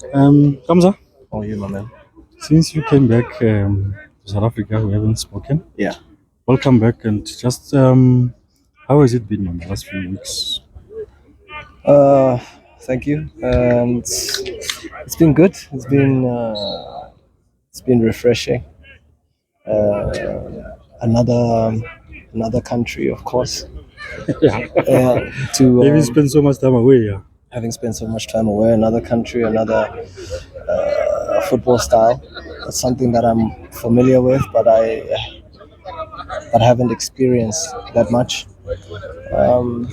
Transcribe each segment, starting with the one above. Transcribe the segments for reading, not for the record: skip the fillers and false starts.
Kamza, How are you, my man? since you came back to South Africa, we haven't spoken. Yeah. Welcome back, and just how has it been in the last few weeks? Thank you. It's been good. It's been refreshing. Another country, of course. Yeah, To having spent so much time away. Yeah, having spent so much time away, another country, another football style. That's something that I'm familiar with, but I haven't experienced that much.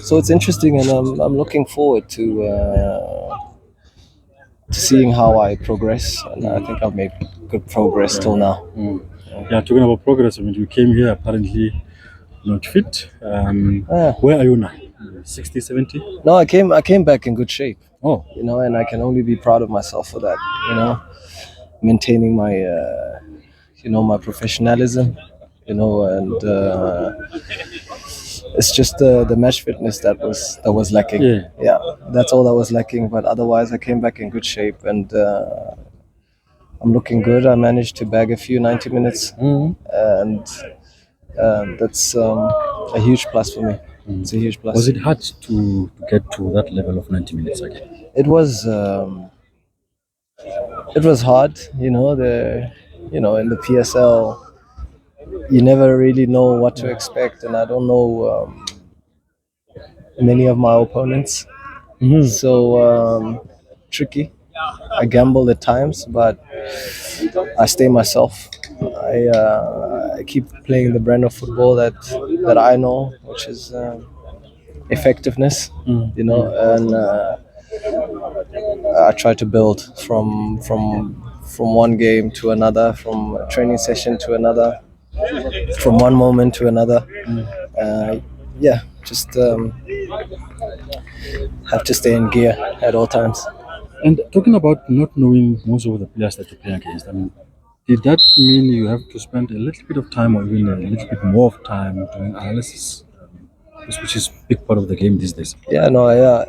So it's interesting, and I'm looking forward to seeing how I progress. And I think I've made good progress till now. yeah. Talking about progress, I mean, you came here apparently not fit. Ah, Where are you now? 60, 70? no, I came back in good shape. Oh, And I can only be proud of myself for that. Maintaining my professionalism. And it's just the match fitness that was lacking. yeah. Yeah, that's all that was lacking. But otherwise, I came back in good shape, and I'm looking good. I managed to bag a few 90 minutes, and that's a huge plus for me. It's a huge plus. Was it hard to get to that level of 90 minutes again? It was hard. In the PSL, you never really know what to expect, and I don't know many of my opponents. So tricky. I gamble at times, but I stay myself. I keep playing the brand of football that I know, which is effectiveness. And I try to build from one game to another, from a training session to another, from one moment to another. Yeah, just have to stay in gear at all times. And talking about not knowing most of the players that you play against, I mean, did that mean you have to spend a little bit of time or even a little bit more of time doing analysis, which is a big part of the game these days? Yeah, no, yeah.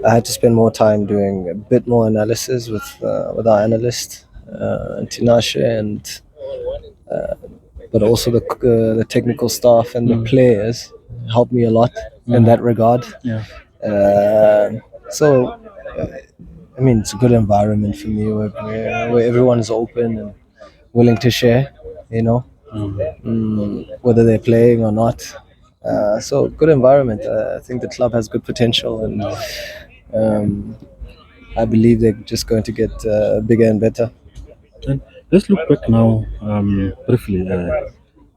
I had to spend more time doing a bit more analysis with our analyst, Tinashe, and but also the technical staff and the players helped me a lot in that regard. Yeah. So, I mean, it's a good environment for me where everyone is open and willing to share, whether they're playing or not. So, good environment. I think the club has good potential, and I believe they're just going to get bigger and better. And let's look back now briefly.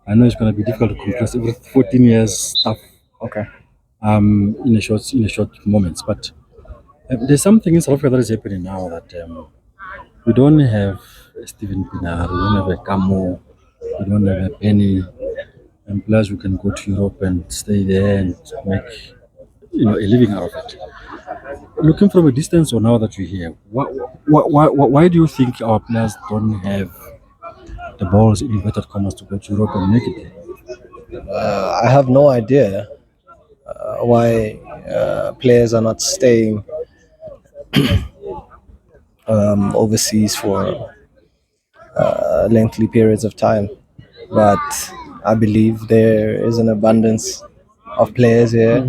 I know it's going to be difficult to compress every 14 years stuff Okay. in a short moments, but there's something in South Africa that is happening now that we don't have a Steven Pinar, we don't have a Kamo, we don't have a Penny, and players who can go to Europe and stay there and make a living out of it. Looking from a distance, or now that you're here, why do you think our players don't have the balls in inverted commas to go to Europe and make it there? I have no idea why players are not staying overseas for lengthy periods of time. But I believe there is an abundance of players here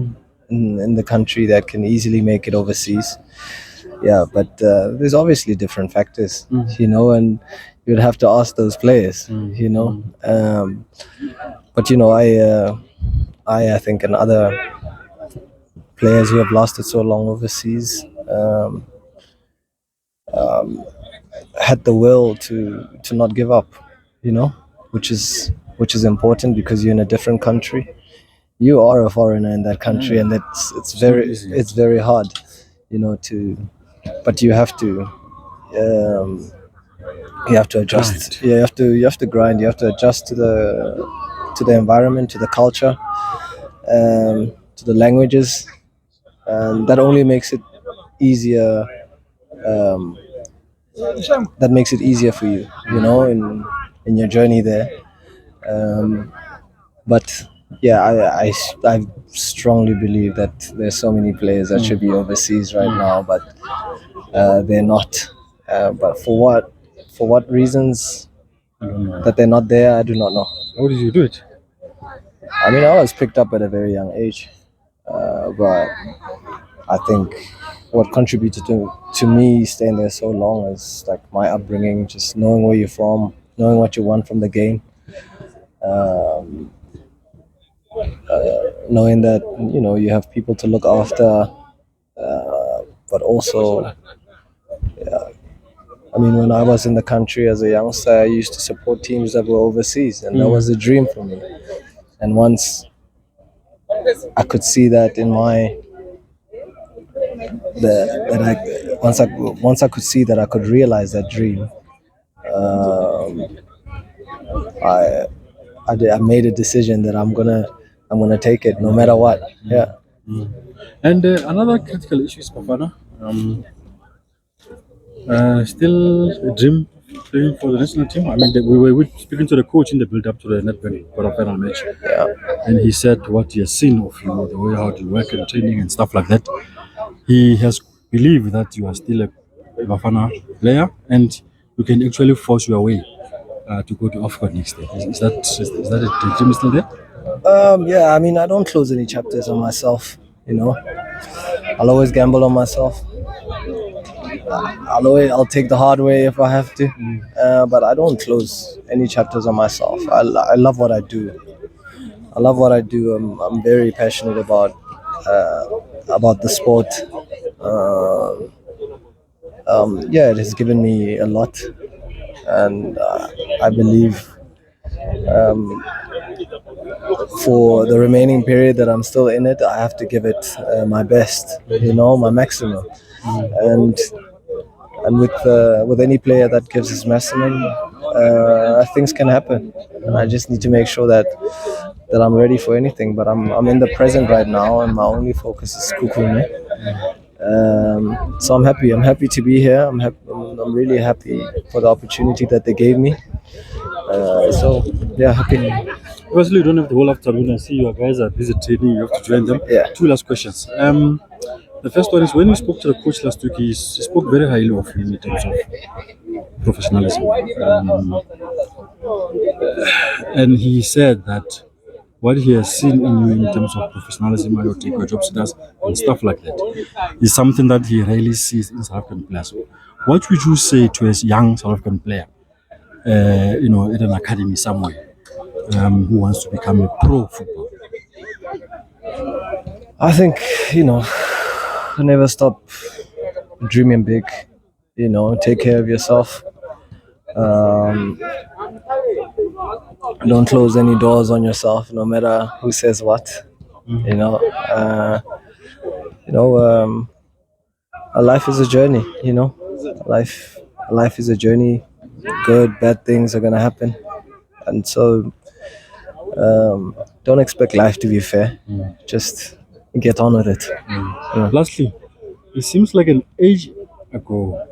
in the country that can easily make it overseas. Yeah, but there's obviously different factors, and you'd have to ask those players. But I think, and other players who have lasted so long overseas had the will to not give up, which is important because you're in a different country. You are a foreigner in that country, and it's very hard, but you have to adjust. Grind. Yeah, you have to grind. You have to adjust to the environment, to the culture, to the languages, and that only makes it easier. Um, that makes it easier for you, in your journey there. But Yeah, I strongly believe that there's so many players that should be overseas right now, but they're not. But for what reasons I don't know. that they're not there, I do not know. How did you do it? I mean, I was picked up at a very young age, but I think what contributed to me staying there so long is like my upbringing, just knowing where you're from, knowing what you want from the game, um, knowing that you have people to look after, but also, I mean, when I was in the country as a youngster, I used to support teams that were overseas, and that was a dream for me. And once I could see that in my that I once I could see that I could realize that dream, um, I I made a decision that I'm gonna take it no matter what. Yeah. And another critical issue is Bafana. Still a dream playing for the national team. I mean, we were speaking to the coach in the build-up to the Netball quarterfinal match, Yeah. and he said what he has seen of you, the way how you work and training and stuff like that. He has believed that you are still a Bafana player, and you can actually force your way to go to Africa next year. Is that the dream is still there? Yeah. I mean, I don't close any chapters on myself. You know, I'll always gamble on myself. I'll take the hard way if I have to, but I don't close any chapters on myself. I love what I do. I love what I do. I'm very passionate about the sport. Uh, yeah, it has given me a lot, and I believe um, for the remaining period that I'm still in it, I have to give it my best. My maximum, and with any player that gives his maximum, things can happen, and I just need to make sure that I'm ready for anything. But I'm in the present right now, and my only focus is Sekhukhune. So I'm happy. I'm happy to be here. I'm really happy for the opportunity that they gave me. So yeah, happy. Obviously, you don't have the whole afternoon. I see you guys are busy training. You have to join them. Yeah. Two last questions. The first one is when we spoke to the coach last week, he spoke very highly of you in terms of professionalism. And he said that what he has seen in you in terms of professionalism, how you take your job status and stuff like that, is something that he rarely sees in South African players. What would you say to a young South African player, at an academy somewhere, who wants to become a pro football? I think never stop dreaming big. Take care of yourself. Um, don't close any doors on yourself, no matter who says what. You know, uh, you know, a life is a journey. Life, life is a journey. Good, bad things are gonna happen, and so don't expect life to be fair. Just get on with it. Yeah. Lastly, it seems like an age ago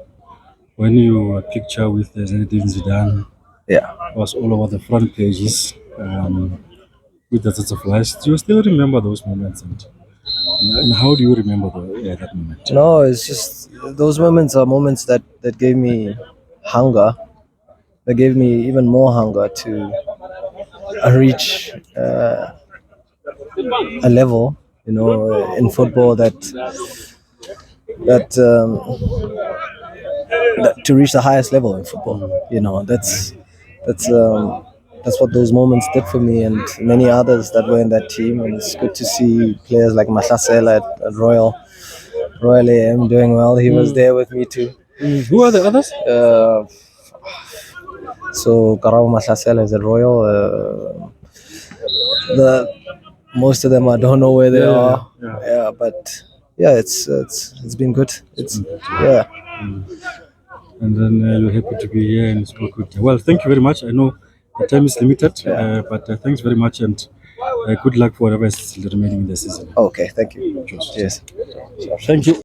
when you picture with Zinedine Zidane Yeah. was all over the front pages with the sets of lies. Do you still remember those moments? And how do you remember that moment? No, it's just those moments are moments that gave me hunger. That gave me even more hunger to reach a level, in football that to reach the highest level in football. That's that's what those moments did for me and many others that were in that team. And it's good to see players like Mahlasela at Royal AM doing well. He was there with me too. Who are the others? So Karabo Mahlasela is at Royal. The most of them I don't know where they are. Yeah, but yeah, it's been good. Yeah. And then you're happy to be here and spoke good. Well, thank you very much. I know the time is limited, but thanks very much and good luck for whatever is still remaining in the season. Okay, thank you. Cheers. Thank you.